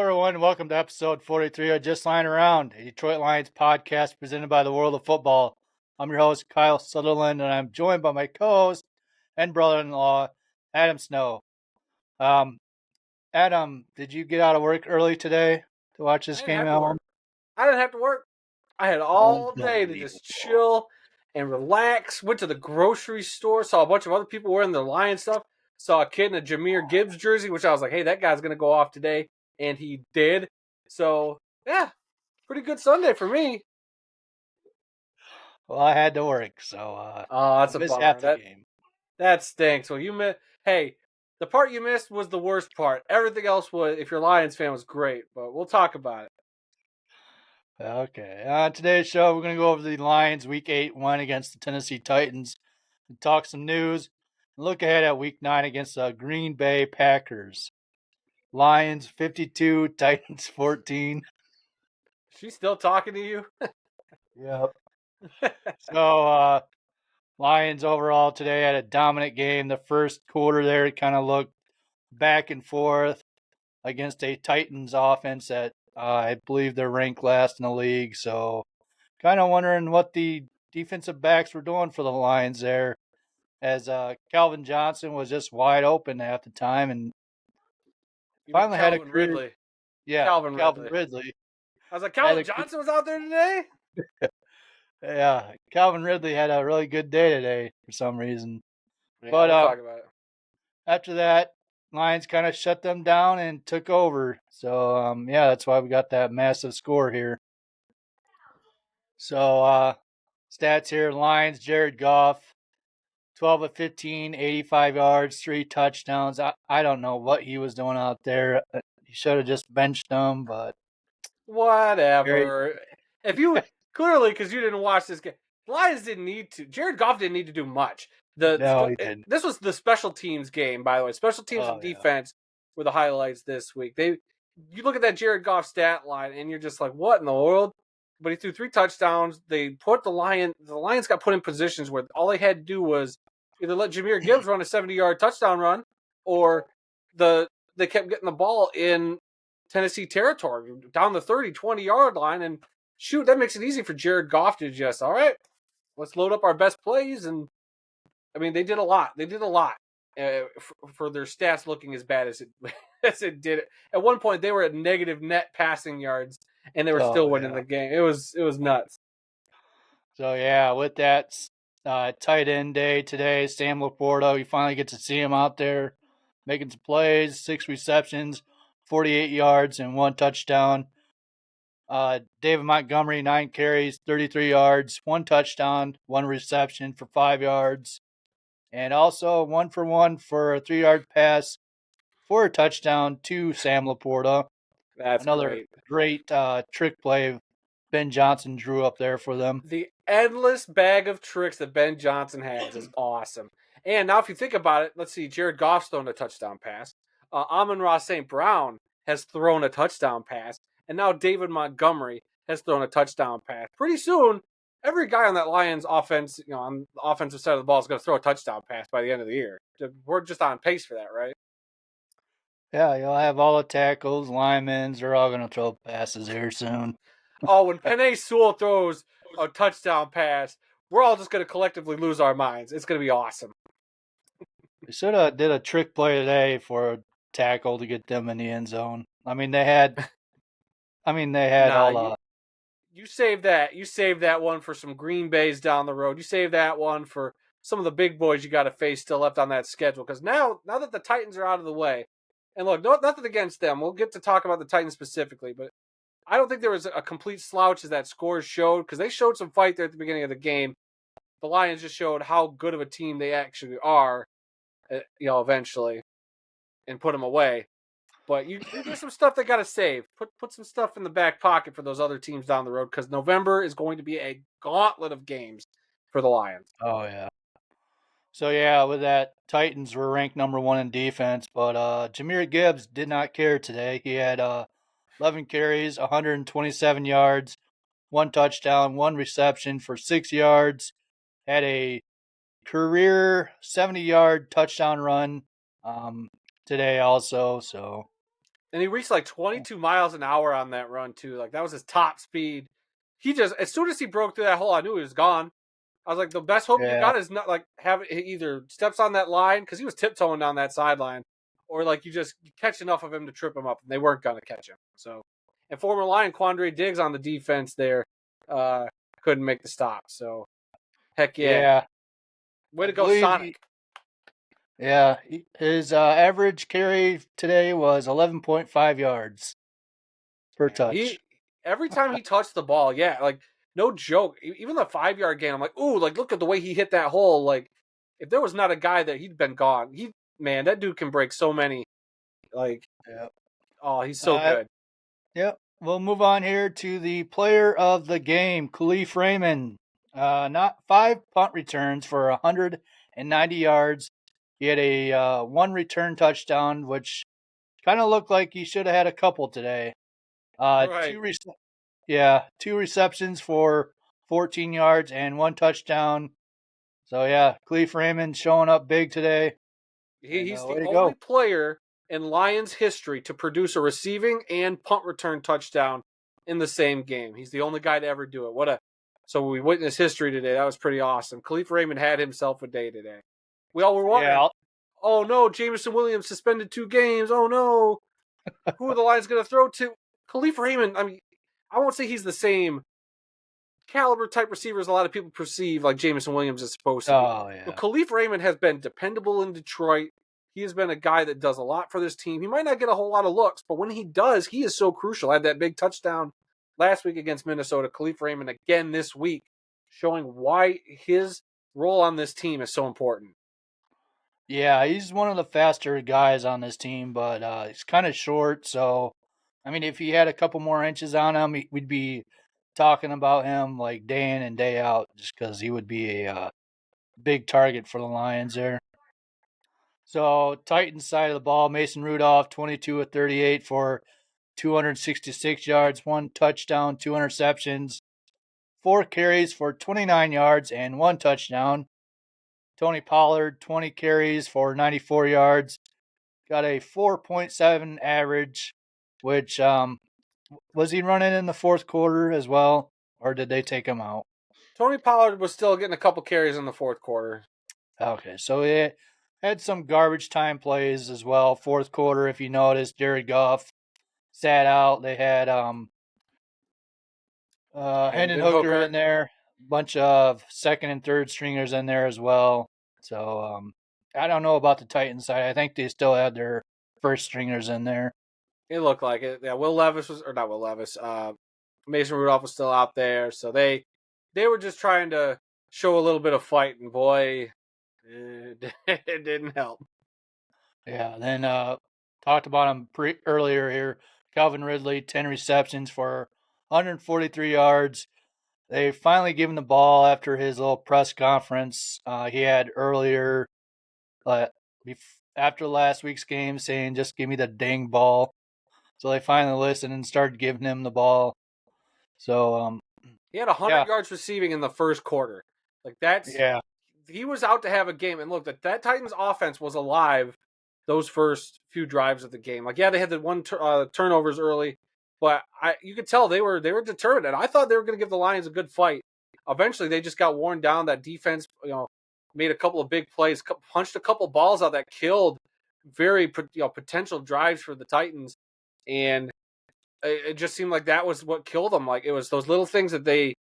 everyone. Welcome to episode 43 of Just Lying Around, a Detroit Lions podcast presented by the World of Football. I'm your host, Kyle Sutherland, and I'm joined by my co-host and brother-in-law, Adam Snow. Adam, did you get out of work early today to watch this game at home? I didn't have to work. I had all day to just chill and relax. Went to the grocery store, saw a bunch of other people wearing their Lions stuff. Saw a kid in a Jahmyr Gibbs jersey, which I was like, hey, that guy's going to go off today. And he did. So, yeah, pretty good Sunday for me. Well, I had to work, so that's a bummer. half the game. That stinks. Well, hey, the part you missed was the worst part. Everything else was, if you're a Lions fan, was great. But we'll talk about it. Okay. On today's show, we're going to go over the Lions Week 8 win against the Tennessee Titans, and talk some news, and look ahead at Week 9 against the Green Bay Packers. Lions 52, Titans 14. She's still talking to you? Yep. So, Lions overall today had a dominant game. The first quarter there, it kind of looked back and forth against a Titans offense that I believe they're ranked last in the league. So, kind of wondering what the defensive backs were doing for the Lions there, as Calvin Johnson was just wide open half the time, and finally had a career. Ridley. Yeah, Calvin Ridley. I was like, Calvin Johnson was out there today? Yeah, Calvin Ridley had a really good day today for some reason. Yeah, but we'll talk about it. After that, Lions kind of shut them down and took over. So, that's why we got that massive score here. So, stats here, Lions, Jared Goff, 12 of 15, 85 yards, 3 touchdowns. I don't know what he was doing out there. He should have just benched him, but whatever. If you clearly, because you didn't watch this game, the Lions didn't need to. Jared Goff didn't need to do much. No, he didn't. This was the special teams game, by the way. Special teams and defense were the highlights this week. You look at that Jared Goff stat line, and you're just like, what in the world? But he threw 3 touchdowns. They put the Lions got put in positions where all they had to do was either let Jahmyr Gibbs run a 70-yard touchdown run, or they kept getting the ball in Tennessee territory down the 30, 20-yard line, and shoot, that makes it easy for Jared Goff to just, all right, let's load up our best plays. And I mean, they did a lot. They did a lot for their stats looking as bad as it did. At one point, they were at negative net passing yards, and they were still winning the game. It was nuts. So, with that tight end day today, Sam Laporta, you finally get to see him out there making some plays, 6 receptions, 48 yards, and 1 touchdown. David Montgomery, 9 carries, 33 yards, 1 touchdown, 1 reception for 5 yards. And also 1 for 1 for a 3-yard pass for a touchdown to Sam Laporta. That's another great trick play Ben Johnson drew up there for them. The endless bag of tricks that Ben Johnson has is awesome. And now if you think about it, let's see, Jared Goff's thrown a touchdown pass. Amon-Ra St. Brown has thrown a touchdown pass. And now David Montgomery has thrown a touchdown pass. Pretty soon, every guy on that Lions offense, on the offensive side of the ball is going to throw a touchdown pass by the end of the year. We're just on pace for that, right? Yeah, you'll have all the tackles, linemen, they're all going to throw passes here soon. When Penei Sewell throws a touchdown pass, we're all just going to collectively lose our minds. It's going to be awesome. They should have did a trick play today for a tackle to get them in the end zone. I mean, they had You save that. You save that one for some Green Bays down the road. You save that one for some of the big boys you got to face still left on that schedule. Because now that the Titans are out of the way, and look, nothing against them. We'll get to talk about the Titans specifically, but I don't think there was a complete slouch as that score showed, because they showed some fight there at the beginning of the game. The Lions just showed how good of a team they actually are, eventually, and put them away. But there's some stuff they got to save. Put some stuff in the back pocket for those other teams down the road, because November is going to be a gauntlet of games for the Lions. Oh, yeah. So, with that, Titans were ranked number 1 in defense, but Jahmyr Gibbs did not care today. He had 11 carries, 127 yards, 1 touchdown, 1 reception for 6 yards. Had a career 70-yard touchdown run today also. So And he reached like 22 miles an hour on that run too. Like that was his top speed. He just as soon as he broke through that hole, I knew he was gone. I was like, the best hope you Yeah, got is not like have it either steps on that line because he was tiptoeing down that sideline, or like you catch enough of him to trip him up, and they weren't gonna catch him. So, and former Lion Quandre Diggs on the defense there couldn't make the stop. So, heck yeah, yeah. way I to go, believe Sonic! his average carry today was 11.5 yards per Man, touch. he every time he touched the ball, yeah, like no joke. Even the 5 yard gain, I'm like, ooh, like look at the way he hit that hole. Like, if there was not a guy that he'd been gone. Man, that dude can break so many. Like, Yep. oh, he's so Uh, good. yep. We'll move on here to the player of the game, Khalif Raymond. Not 5 punt returns for 190 yards. He had a one return touchdown, which kind of looked like he should have had a couple today. Uh, Right. two, re- yeah, 2 receptions for 14 yards and one touchdown. So yeah, Khalif Raymond showing up big today, and He's the way to only go. player in Lions history to produce a receiving and punt return touchdown in the same game. He's the only guy to ever do it. So we witnessed history today. That was pretty awesome. Khalif Raymond had himself a day today. We all were wondering, Yeah, oh no, Jameson Williams suspended 2 games. Oh no, who are the Lions going to throw to? Khalif Raymond, I mean, I won't say he's the same caliber type receivers a lot of people perceive like Jameson Williams is supposed to be. oh But yeah, Khalif Raymond has been dependable in Detroit. He has been a guy that does a lot for this team. He might not get a whole lot of looks, but when he does, he is so crucial. I had that big touchdown last week against Minnesota. Khalif Raymond again this week, showing why his role on this team is so important. yeah. He's one of the faster guys on this team, but he's kind of short. So, I mean, if he had a couple more inches on him, we'd be talking about him like day in and day out, just because he would be a big target for the Lions there. So Titans side of the ball, Mason Rudolph, 22 of 38 for 266 yards, one touchdown, 2 interceptions, 4 carries for 29 yards and one touchdown. Tony Pollard, 20 carries for 94 yards, got a 4.7 average, which was he running in the fourth quarter as well, or did they take him out? Tony Pollard was still getting a couple carries in the fourth quarter. Okay, so it had some garbage time plays as well. Fourth quarter, if you noticed, Jared Goff sat out. They had Hendon Hendon Hooker in Hooker. there, bunch of second and third stringers in there as well. So I don't know about the Titans side. I think they still had their first stringers in there. It looked like it. Yeah, Will Levis was, or not Will Levis. Mason Rudolph was still out there, so they were just trying to show a little bit of fight, and boy, it didn't help. Yeah. Then talked about him earlier here. Calvin Ridley, 10 receptions for 143 yards. They finally gave him the ball after his little press conference he had earlier, uh, after last week's game, saying, "Just give me the dang ball." So they finally listened and started giving him the ball. So He had 100 yeah, yards receiving in the first quarter. Like that's yeah, he was out to have a game. And look, that Titans offense was alive those first few drives of the game. Like yeah, they had the one turnovers early, but you could tell they were determined. And I thought they were going to give the Lions a good fight. Eventually, they just got worn down. That defense, made a couple of big plays, punched a couple balls out that killed very potential drives for the Titans, and it just seemed like that was what killed them. Like it was those little things that they,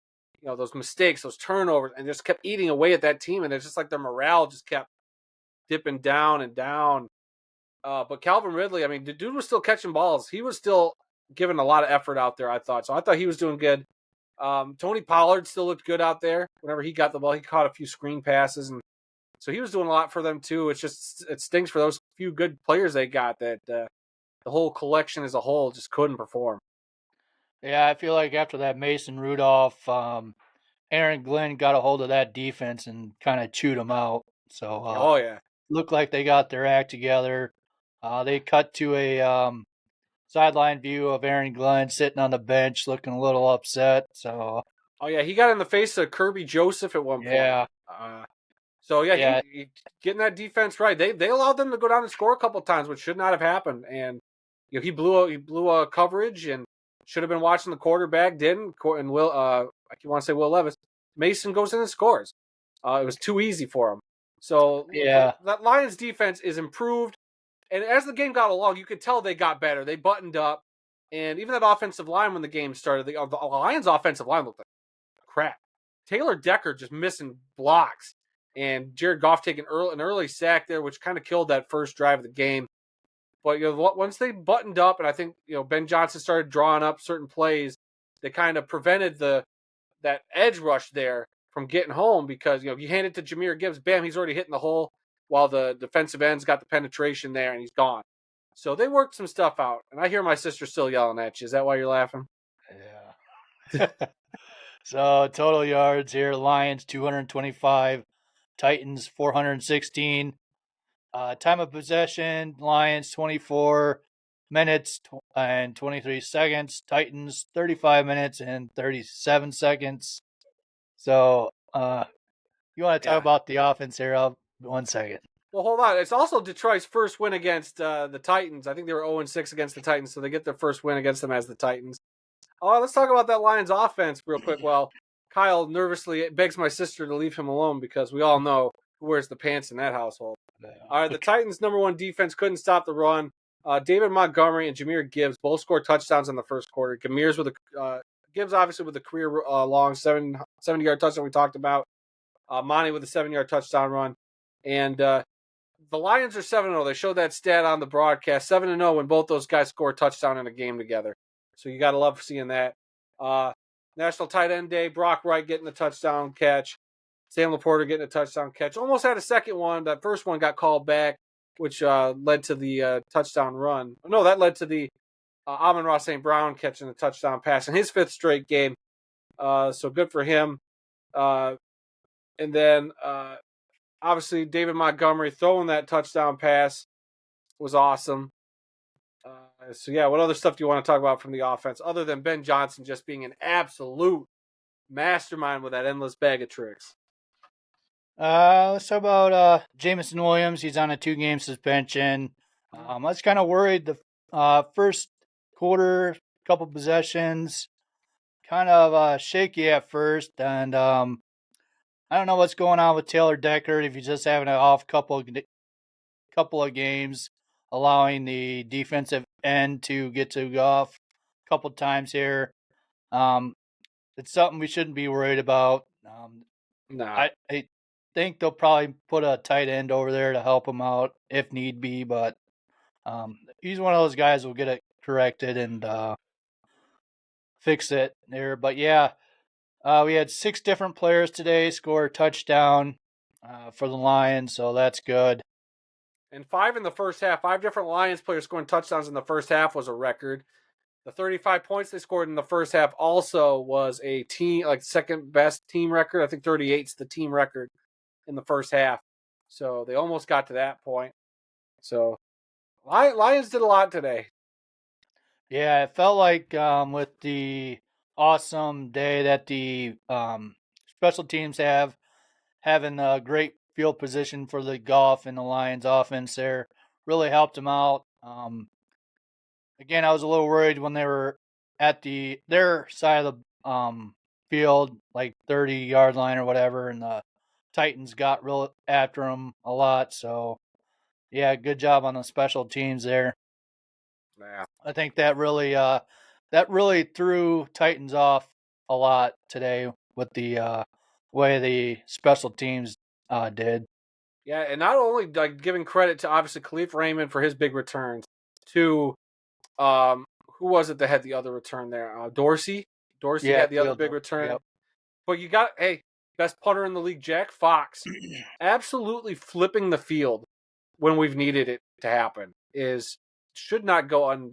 those mistakes, those turnovers, and just kept eating away at that team. And it's just like their morale just kept dipping down and down. But Calvin Ridley, I mean, the dude was still catching balls. He was still giving a lot of effort out there. I thought so. I thought he was doing good. Tony Pollard still looked good out there. Whenever he got the ball, he caught a few screen passes, and so he was doing a lot for them too. It stinks for those few good players they got that the whole collection as a whole just couldn't perform. yeah. I feel like after that Mason Rudolph, Aaron Glenn got a hold of that defense and kind of chewed them out. So Oh yeah. looked like they got their act together. They cut to a sideline view of Aaron Glenn sitting on the bench, looking a little upset. So Oh yeah, he got in the face of Kirby Joseph at one point. yeah, So yeah, yeah, he getting that defense right. They allowed them to go down and score a couple times, which should not have happened. And he blew a coverage and should have been watching the quarterback, didn't. And I want to say Will Levis. Mason goes in and scores. It was too easy for him. So that Lions defense is improved. And as the game got along, you could tell they got better. They buttoned up. And even that offensive line, when the game started, the Lions' offensive line looked like crap. Taylor Decker just missing blocks. And Jared Goff taking an early sack there, which kind of killed that first drive of the game. But once they buttoned up, and I think Ben Johnson started drawing up certain plays, they kind of prevented that edge rush there from getting home because you hand it to Jahmyr Gibbs, bam, he's already hitting the hole, while the defensive end's got the penetration there and he's gone. So they worked some stuff out, and I hear my sister still yelling at you. Is that why you're laughing? Yeah. So total yards here: Lions 225, Titans 416. Time of possession: Lions 24 minutes and 23 seconds. Titans 35 minutes and 37 seconds. So you want to talk about the offense here? 1 second. Well, hold on. It's also Detroit's first win against the Titans. I think they were 0-6 against the Titans, so they get their first win against them as the Titans. Let's talk about that Lions offense real quick. Well, Kyle nervously begs my sister to leave him alone because we all know who wears the pants in that household. All right, the Titans' number one defense couldn't stop the run. David Montgomery and Jahmyr Gibbs both scored touchdowns in the first quarter. Gibbs obviously with a career long 70-yard touchdown we talked about. Monty with a 7-yard touchdown run. And the Lions are 7-0. They showed that stat on the broadcast. 7-0 when both those guys score a touchdown in a game together. So you got to love seeing that. National Tight End Day. Brock Wright getting a touchdown catch. Sam Laporta getting a touchdown catch. Almost had a second one. That first one got called back, which led to the touchdown run. No, that led to the Amon-Ra St. Brown catching the touchdown pass in his 5th straight game. So good for him. And then obviously David Montgomery throwing that touchdown pass was awesome. So yeah, what other stuff do you want to talk about from the offense other than Ben Johnson just being an absolute mastermind with that endless bag of tricks? Let's talk about Jameson Williams. He's on a 2-game suspension. I was kind of worried the first quarter, couple possessions, kind of shaky at first, and I don't know what's going on with Taylor Decker. If he's just having an off couple of games, allowing the defensive end to get to Goff a couple times here. It's something we shouldn't be worried about. No, I think they'll probably put a tight end over there to help him out if need be, but he's one of those guys who'll get it corrected and fix it there. But yeah, we had 6 different players today score a touchdown for the Lions, so that's good. And 5 in the first half. 5 different Lions players scoring touchdowns in the first half was a record. The 35 points they scored in the first half also was a team, second best team record. I think 38's the team record in the first half. So they almost got to that point. So Lions did a lot today. Yeah, it felt like with the awesome day that the special teams having a great field position for the Goff and the Lions offense there really helped them out. Again, I was a little worried when they were at their side of the field, like 30-yard line or whatever, and the Titans got real after them a lot. So, yeah, good job on the special teams there. Yeah. I think that really threw Titans off a lot today with the way the special teams did. Yeah, and not only giving credit to obviously Khalif Raymond for his big returns, to who was it that had the other return there? Dorsey. Dorsey had the other big return. Yep. But you got best punter in the league, Jack Fox, absolutely flipping the field when we've needed it to happen should not go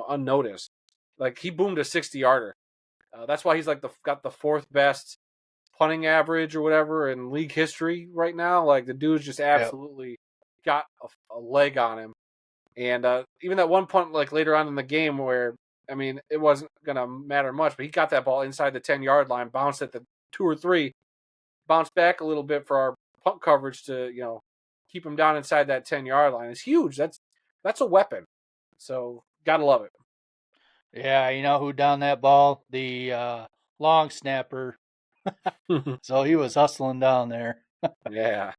unnoticed. Like, he boomed a 60-yarder. That's why he's got the 4th best punting average or whatever in league history right now. Like, the dude's just absolutely got a leg on him. And even that one punt, later on in the game where, it wasn't going to matter much, but he got that ball inside the 10-yard line, bounced at the 2 or 3, bounced back a little bit for our punt coverage to, keep him down inside that 10-yard line. It's huge. That's a weapon. So Gotta love it. Yeah, you know who downed that ball? The long snapper. So he was hustling down there. Yeah.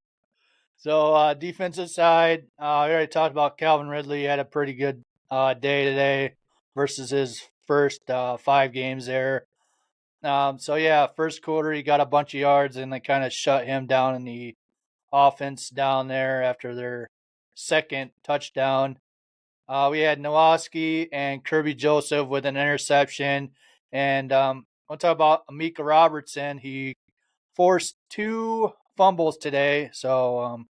So defensive side, we already talked about Calvin Ridley. He had a pretty good day today versus his first 5 games there. So yeah, first quarter he got a bunch of yards and they kind of shut him down in the offense down there after their second touchdown. We had Nowoski and Kirby Joseph with an interception. And I'll talk about Amika Robertson. He forced 2 fumbles today. So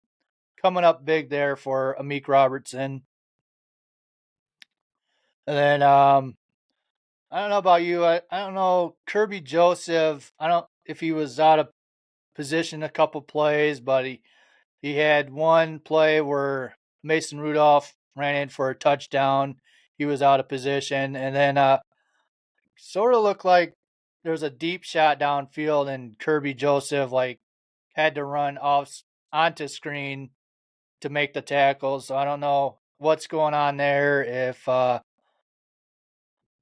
coming up big there for Amik Robertson. And then I don't know about you. I don't know Kirby Joseph. I don't if he was out of position a couple plays, but he had one play where Mason Rudolph ran in for a touchdown. He was out of position, and then sort of looked like there was a deep shot downfield, and Kirby Joseph like had to run off onto screen to make the tackle. So I don't know what's going on there. If kind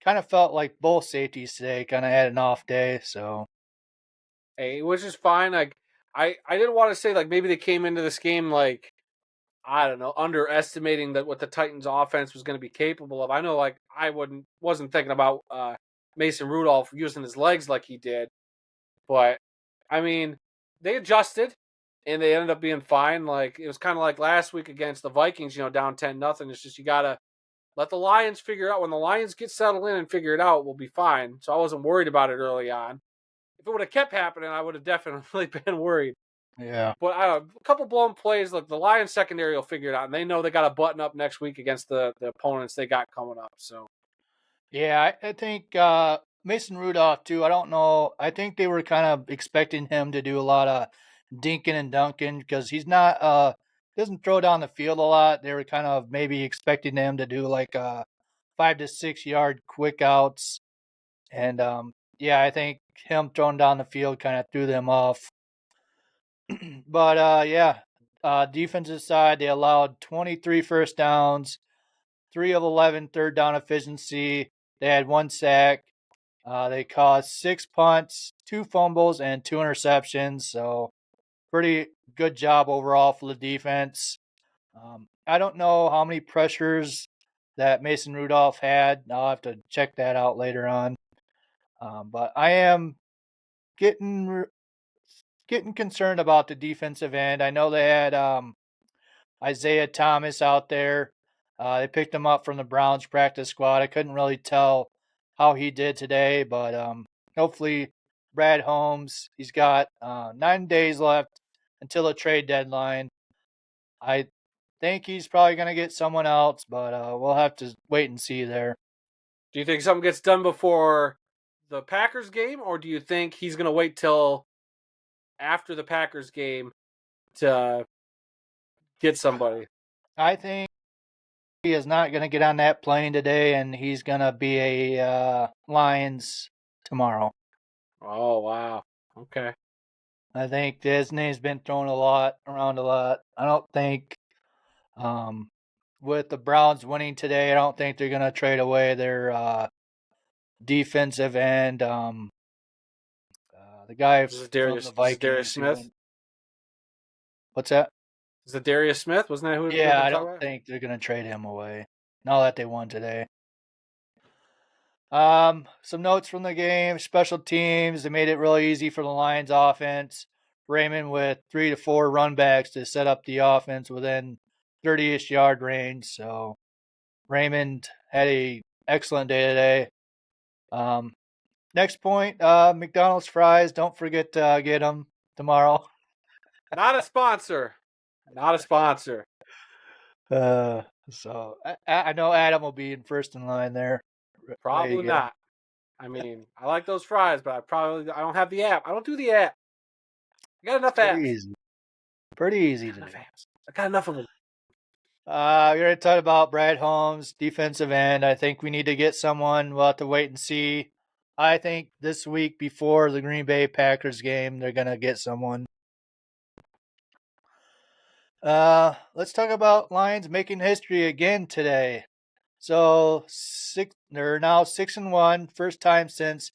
of felt like both safeties today kind of had an off day. So Hey, which is fine. Like I didn't want to say like maybe they came into this game like I don't know, underestimating that what the Titans offense was going to be capable of. I know like I wasn't thinking about Mason Rudolph using his legs like he did, but I mean, they adjusted and they ended up being fine. Like it was kind of like last week against the Vikings, down 10-0. It's just you got to let the Lions figure it out. When the Lions get settled in and figure it out, we'll be fine. So I wasn't worried about it early on. If it would have kept happening, I would have definitely been worried. yeah. But a couple blown plays, like the Lions secondary will figure it out, and they know they got to button up next week against the opponents they got coming up. So Yeah, I think Mason Rudolph too. I don't know. I think they were kind of expecting him to do a lot of dinking and dunking because he's not doesn't throw down the field a lot. They were kind of maybe expecting him to do like 5 to 6 yard quick outs, and yeah, I think him throwing down the field kind of threw them off. But yeah, defensive side they allowed 23 first downs, 3 of 11 third down efficiency. They had 1 sack. They caused 6 punts, 2 fumbles, and 2 interceptions. So pretty good job overall for the defense. I don't know how many pressures that Mason Rudolph had. I'll have to check that out later on. But I am getting getting concerned about the defensive end. I know they had Isaiah Thomas out there. They picked him up from the Browns practice squad. I couldn't really tell how he did today, but hopefully Brad Holmes, he's got 9 days left until the trade deadline. I think he's probably going to get someone else, but we'll have to wait and see there. do you think something gets done before the Packers game, or do you think he's going to wait till after the Packers game to get somebody? I think he is not going to get on that plane today, and he's going to be a Lions tomorrow. Oh wow, okay. I think his name's been thrown around a lot. I don't think, with the Browns winning today, I don't think they're gonna trade away their defensive end. The guy from the This is Darius Vikings who Smith. went. What's that? Is it Darius Smith? Wasn't that who we've Yeah, been I talking don't about? think they're gonna trade him away. Now that they won today. Some notes from the game. Special teams. They made it really easy for the Lions offense. Raymond with 3 to 4 runbacks to set up the offense within 30-ish yard range. So Raymond had a excellent day today. Next point, McDonald's fries. Don't forget to get them tomorrow. Not a sponsor. Not a sponsor. So I know Adam will be in first in line there. Ready to Probably get 'em. not. I mean, I like those fries, but I don't have the app. I don't do the app. I got enough Pretty apps. easy. Pretty easy I to got enough do. apps. I got enough of them. We already talked about Brad Holmes, defensive end. I think we need to get someone. We'll have to wait and see. I think this week before the Green Bay Packers game, they're gonna get someone. Let's talk about Lions making history again today. So they're now 6-1, first time since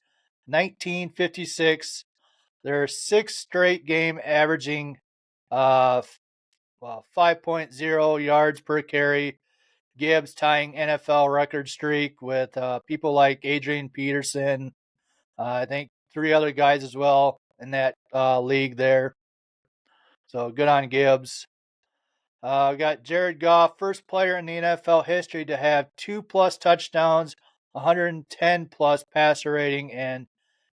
1956. They're 6 straight game averaging 5.0 yards per carry. Gibbs tying NFL record streak with people like Adrian Peterson. I think 3 other guys as well in that league there. So good on Gibbs. We got Jared Goff, first player in the NFL history to have 2+ touchdowns, 110+ passer rating, and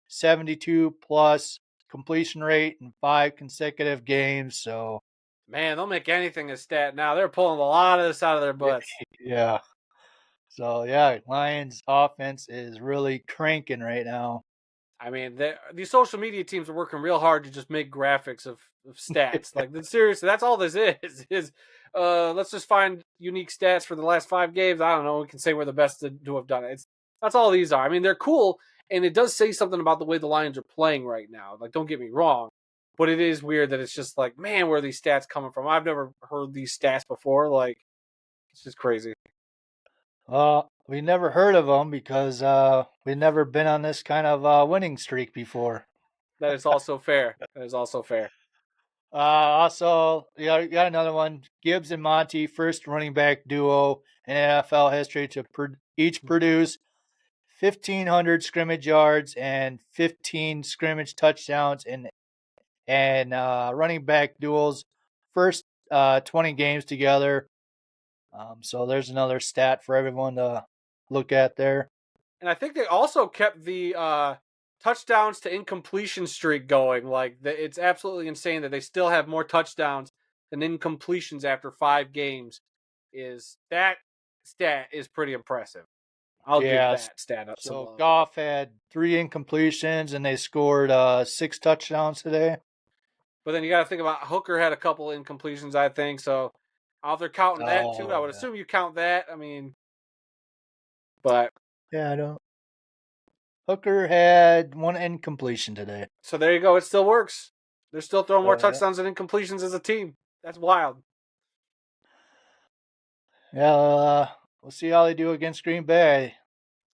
72+ completion rate in 5 consecutive games. So, Man, they'll make anything a stat now. They're pulling a lot of this out of their butts. yeah. So, yeah, Lions offense is really cranking right now. I mean, these social media teams are working real hard to just make graphics of stats. Like, seriously, that's all this is. Let's just find unique stats for the last 5 games. I don't know. We can say we're the best to have done it. That's all these are. I mean, they're cool, and it does say something about the way the Lions are playing right now. Like, don't get me wrong, but it is weird that it's just like, man, where are these stats coming from? I've never heard these stats before. Like, it's just crazy. We never heard of them because we've never been on this kind of winning streak before. That is also fair. That is also fair. Also, you got another one. Gibbs and Monty, first running back duo in NFL history to each produce 1,500 scrimmage yards and 15 scrimmage touchdowns and running back duels. First 20 games together. So there's another stat for everyone to look at there. And I think they also kept the touchdowns to incompletion streak going. Like, it's absolutely insane that they still have more touchdowns than incompletions after 5 games. That stat is pretty impressive. I'll give that stat up some So love. Goff had 3 incompletions and they scored 6 touchdowns today. But then you got to think about Hooker had a couple incompletions, I think. So if they're counting that too, I would assume you count that. I mean, but yeah, I don't. Hooker had 1 incompletion today. So there you go. It still works. They're still throwing more touchdowns than incompletions as a team. That's wild. Yeah, we'll see how they do against Green Bay.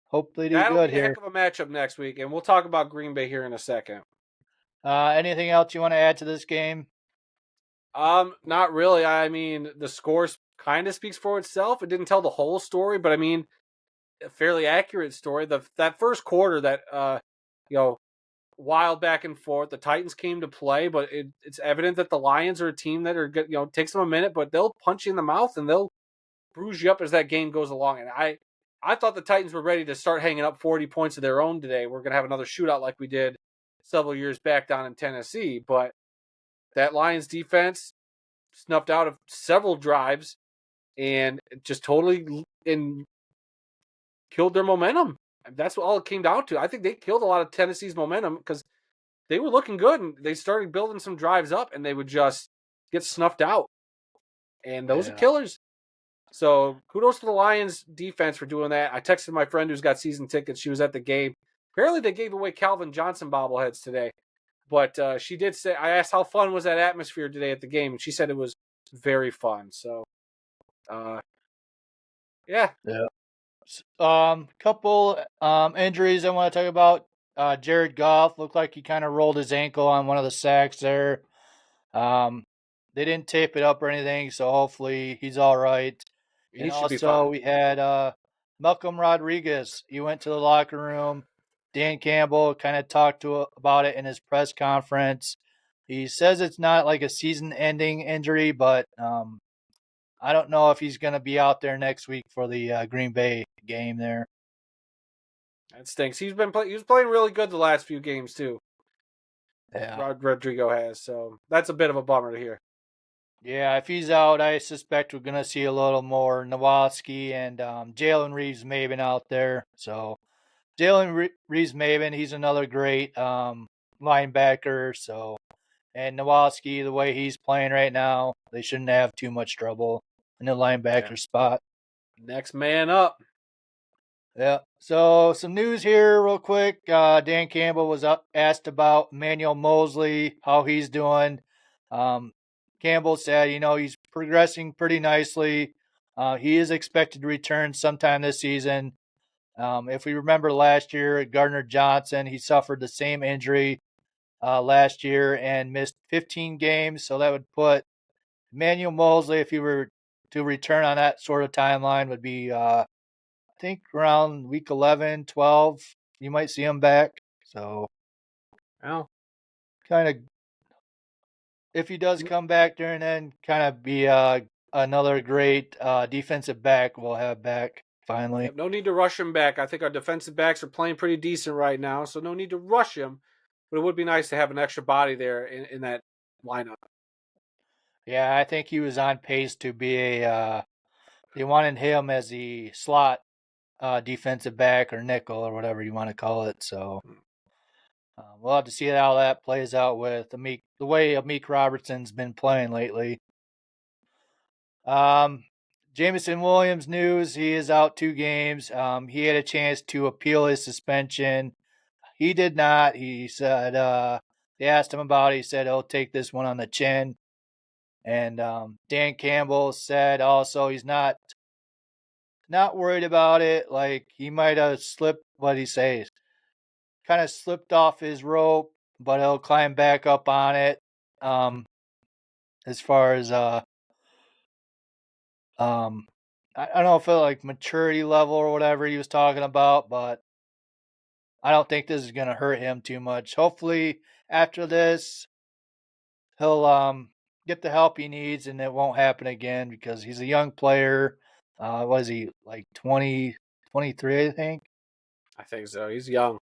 Hope they do That'll good be a here. heck of a matchup next week, and we'll talk about Green Bay here in a second. Anything else you want to add to this game? Not really. I mean, the score kind of speaks for itself. It didn't tell the whole story, but I mean, a fairly accurate story. That first quarter, wild back and forth. The Titans came to play, but it's evident that the Lions are a team that are, takes them a minute, but they'll punch you in the mouth and they'll bruise you up as that game goes along. And I thought the Titans were ready to start hanging up 40 points of their own today. We're going to have another shootout like we did several years back down in Tennessee. But that Lions defense snuffed out of several drives and just totally killed their momentum. That's all it came down to. I think they killed a lot of Tennessee's momentum because they were looking good and they started building some drives up and they would just get snuffed out. And those are killers. So kudos to the Lions defense for doing that. I texted my friend who's got season tickets. She was at the game. Apparently they gave away Calvin Johnson bobbleheads today. But she did say, I asked how fun was that atmosphere today at the game, and she said it was very fun. So, yeah. Couple injuries I want to talk about. Jared Goff looked like he kind of rolled his ankle on one of the sacks there. They didn't tape it up or anything, so hopefully he's all right. And also we had Malcolm Rodriguez. He went to the locker room. Dan Campbell kind of talked about it in his press conference. He says it's not like a season-ending injury, but I don't know if he's going to be out there next week for the Green Bay game there. That stinks. He was playing really good the last few games too. Yeah, Rodrigo has, so that's a bit of a bummer to hear. Yeah, if he's out, I suspect we're going to see a little more Nowatzki and Jalen Reeves-Maybin out there. So Jalen Reeves-Maybin, he's another great linebacker. So, and Nowatzki, the way he's playing right now, they shouldn't have too much trouble in the linebacker spot. Next man up. Yeah. So some news here real quick. Dan Campbell was asked about Manuel Mosley, how he's doing. Campbell said, he's progressing pretty nicely. He is expected to return sometime this season. If we remember last year, Gardner Johnson, he suffered the same injury last year and missed 15 games. So that would put Emmanuel Mosley, if he were to return on that sort of timeline, would be, I think, around week 11, 12. You might see him back. So, Well, kind of, if he does come back during then, kind of be another great defensive back we'll have back finally. no need to rush him back. I think our defensive backs are playing pretty decent right now, so no need to rush him. But it would be nice to have an extra body there in that lineup. Yeah, I think he was on pace to be they wanted him as the slot defensive back or nickel or whatever you want to call it. So we'll have to see how that plays out with the way Amik Robertson's been playing lately. Jameson Williams news, he is out 2 games. He had a chance to appeal his suspension. He did not. He said they asked him about it. He said he'll take this one on the chin. And Dan Campbell said also he's not worried about it. Like he might have slipped. What he say? Kind of slipped off his rope, but he'll climb back up on it. As far as I don't know if it like maturity level or whatever he was talking about, but I don't think this is gonna hurt him too much. Hopefully after this he'll get the help he needs and it won't happen again because he's a young player. Was he like 20, 23, I think? I think so. He's young.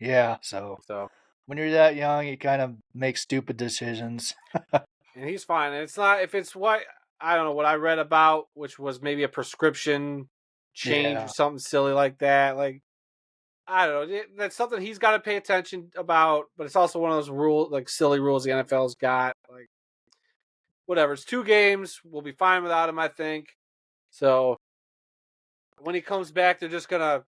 Yeah, so So when you're that young, you kind of make stupid decisions. and he's fine. And it's not if it's what I don't know what I read about, which was maybe a prescription change or Yeah. something silly like that. Like I don't know. That's something he's got to pay attention about. But it's also one of those silly rules the NFL's got. Like whatever. It's 2 games. We'll be fine without him, I think. So when he comes back, they're just gonna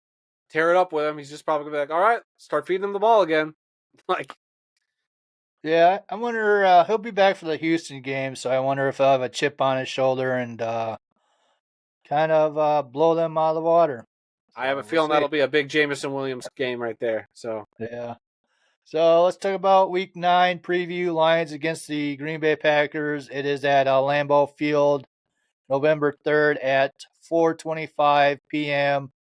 tear it up with him. He's just probably gonna be like, "All right, start feeding him the ball again." Like, Yeah, I wonder he'll be back for the Houston game, so I wonder if he'll have a chip on his shoulder and kind of blow them out of the water. I have a So we'll feeling see. that'll be a big Jameson Williams game right there. So Yeah. So let's talk about Week 9 preview. Lions against the Green Bay Packers. It is at Lambeau Field, November 3rd at 4:25 p.m.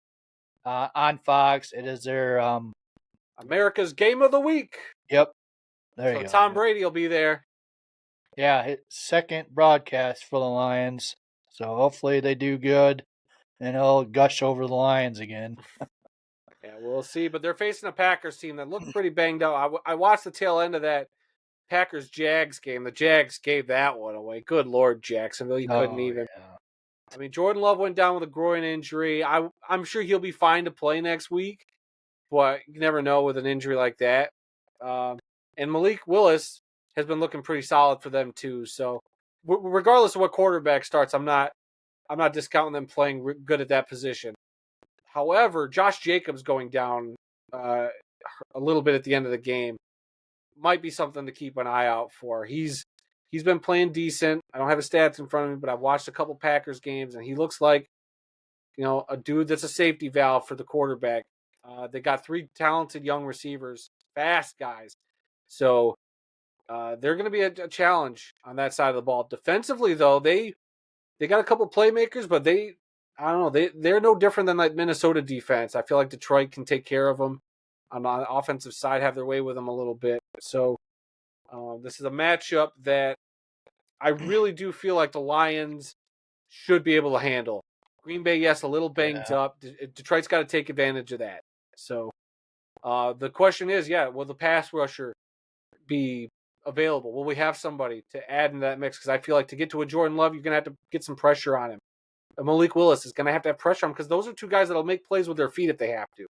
On Fox. It is their America's game of the week. Yep. There So you go. Tom Brady will be there. Yeah, his second broadcast for the Lions. So hopefully they do good and he'll gush over the Lions again. Yeah, we'll see. But they're facing a Packers team that looked pretty banged up. I watched the tail end of that Packers Jags game. The Jags gave that one away. Good Lord, Jacksonville, you couldn't even. Yeah. I mean, Jordan Love went down with a groin injury. I'm sure he'll be fine to play next week, but you never know with an injury like that. And Malik Willis has been looking pretty solid for them too. So regardless of what quarterback starts, I'm not discounting them playing good at that position. However, Josh Jacobs going down a little bit at the end of the game might be something to keep an eye out for. He's been playing decent. I don't have his stats in front of me, but I've watched a couple Packers games, and he looks like a dude that's a safety valve for the quarterback. They got 3 talented young receivers, fast guys. So they're going to be a challenge on that side of the ball. Defensively, though, they got a couple playmakers, but I don't know, they're no different than like Minnesota defense. I feel like Detroit can take care of them on the offensive side, have their way with them a little bit. So this is a matchup that I really do feel like the Lions should be able to handle. Green Bay, yes, a little banged up. Detroit's got to take advantage of that. So the question is, will the pass rusher be available? Will we have somebody to add in that mix? Because I feel like to get to a Jordan Love, you're going to have to get some pressure on him. And Malik Willis is going to have pressure on him because those are 2 guys that'll make plays with their feet if they have to.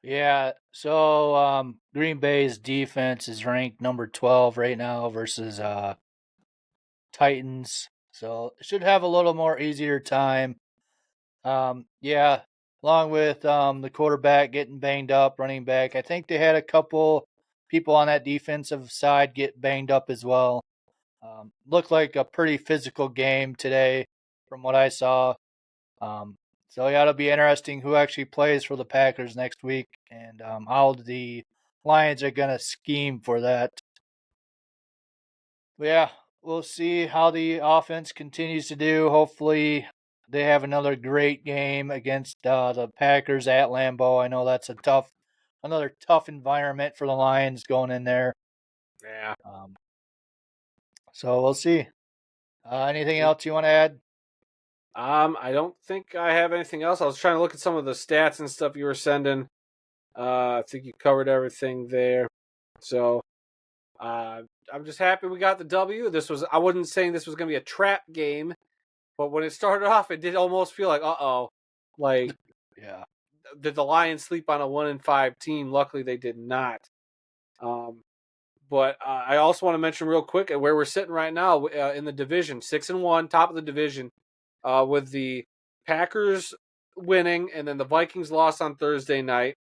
Yeah, so Green Bay's defense is ranked number 12 right now versus Titans. So should have a little more easier time. Yeah, along with the quarterback getting banged up, running back. I think they had a couple people on that defensive side get banged up as well. Looked like a pretty physical game today. from what I saw. So yeah, it'll be interesting who actually plays for the Packers next week and how the Lions are going to scheme for that. But yeah, we'll see how the offense continues to do. Hopefully, they have another great game against the Packers at Lambeau. I know that's another tough environment for the Lions going in there. Yeah. So we'll see. Anything else you want to add? I don't think I have anything else. I was trying to look at some of the stats and stuff you were sending. I think you covered everything there. So I'm just happy we got the W. I wasn't saying this was going to be a trap game, but when it started off, it did almost feel like, like Yeah. did the Lions sleep on a 1-5 team? Luckily, they did not. But I also want to mention real quick where we're sitting right now in the division, 6-1, top of the division, with the Packers winning, and then the Vikings lost on Thursday night.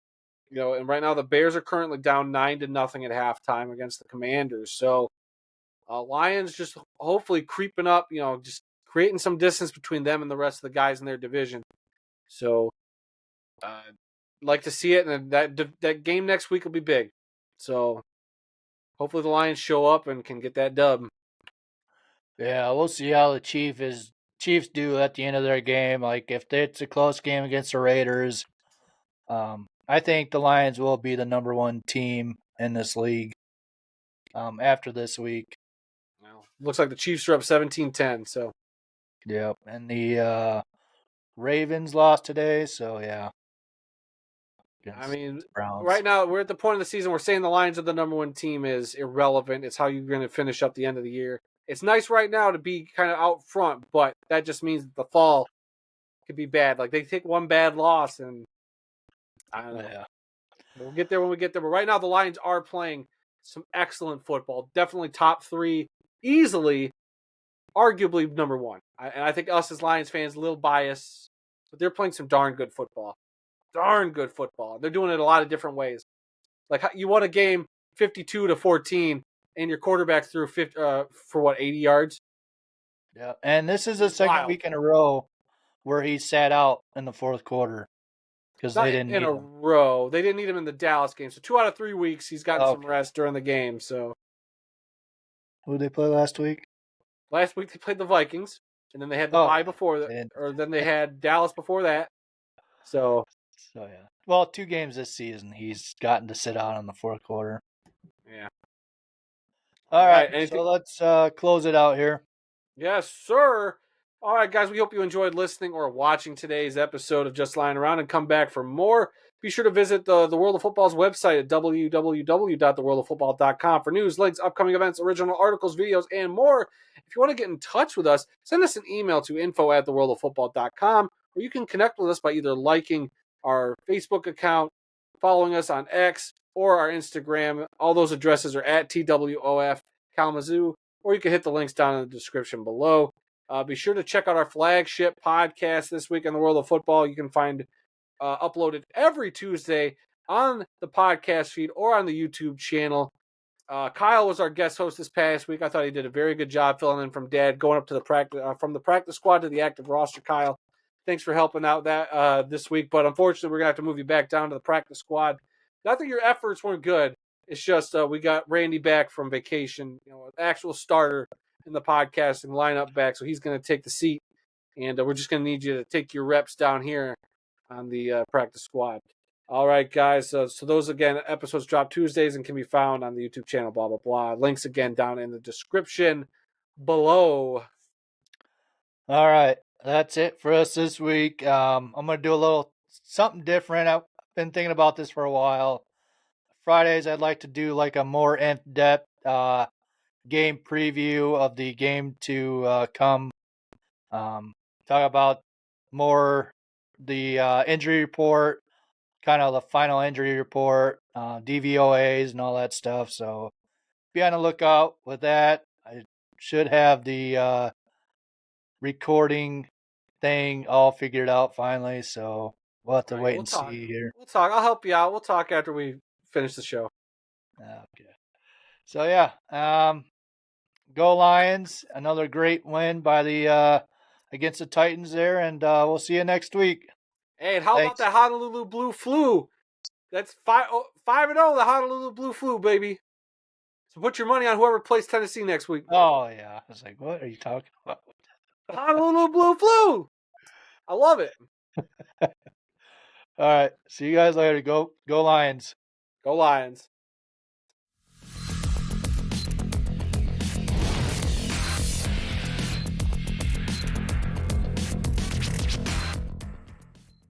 And right now the Bears are currently down 9-0 at halftime against the Commanders. So Lions just hopefully creeping up, just creating some distance between them and the rest of the guys in their division. So like to see it, and that game next week will be big. So hopefully the Lions show up and can get that dub. Yeah, we'll see how the Chiefs do at the end of their game. Like if it's a close game against the Raiders, I think the Lions will be the number one team in this league after this week. Well, looks like the Chiefs are up 17-10. So Yep, and the Ravens lost today, so yeah. I mean, Browns. right now we're at the point of the season where saying the Lions are the number one team is irrelevant. It's how you're going to finish up the end of the year. It's nice right now to be kind of out front, but that just means that the fall could be bad. Like they take one bad loss, and I don't know. Yeah. We'll get there when we get there. But right now, the Lions are playing some excellent football. Definitely top three, easily, arguably number one. And I think us as Lions fans, a little biased, but they're playing some darn good football. Darn good football. They're doing it a lot of different ways. Like you won a game 52-14, and your quarterback threw 80 yards. Yeah, and this is the second week in a row where he sat out in the fourth quarter because they didn't need him. In a row. They didn't need him in the Dallas game. So 2 out of 3 weeks, he's gotten some rest during the game. So who did they play last week? Last week they played the Vikings, and then they had the bye before that, or then they had Dallas before that. So yeah. Well, 2 games this season he's gotten to sit out in the fourth quarter. Yeah. All right. So let's close it out here. Yes, sir. All right, guys, we hope you enjoyed listening or watching today's episode of Just Lying Around, and come back for more. Be sure to visit the World of Football's website at www.theworldoffootball.com for news, links, upcoming events, original articles, videos, and more. If you want to get in touch with us, send us an email to info@theworldoffootball.com, or you can connect with us by either liking our Facebook account, following us on X, or our Instagram. All those addresses are at TWOF Kalamazoo, or you can hit the links down in the description below. Be sure to check out our flagship podcast this week in the world of football. You can find uploaded every Tuesday on the podcast feed or on the YouTube channel. Kyle was our guest host this past week. I thought he did a very good job filling in from Dad, going up to the practice from the practice squad to the active roster. Kyle, thanks for helping out that this week, but unfortunately, we're gonna have to move you back down to the practice squad. Not that your efforts weren't good. It's just we got Randy back from vacation, an actual starter in the podcasting lineup back, so he's going to take the seat, and we're just going to need you to take your reps down here on the practice squad. All right, guys. So those, again, episodes drop Tuesdays and can be found on the YouTube channel, blah, blah, blah. Links, again, down in the description below. All right. That's it for us this week. I'm going to do a little something different. I've been thinking about this for a while. Fridays, I'd like to do like a more in-depth game preview of the game to come. Talk about more the injury report, kind of the final injury report, DVOAs and all that stuff. So be on the lookout with that. I should have the recording thing all figured out finally. So we'll have to wait and see here. We'll talk. I'll help you out. We'll talk after we finish the show. Okay. So yeah, go Lions! Another great win by the against the Titans there, and we'll see you next week. Hey, and how about the Honolulu Blue Flu? That's 5-0, the Honolulu Blue Flu, baby. So put your money on whoever plays Tennessee next week. Oh, yeah. I was like, what are you talking about? The Honolulu Blue Flu. I love it. All right. See you guys later. Go Lions. Go Lions.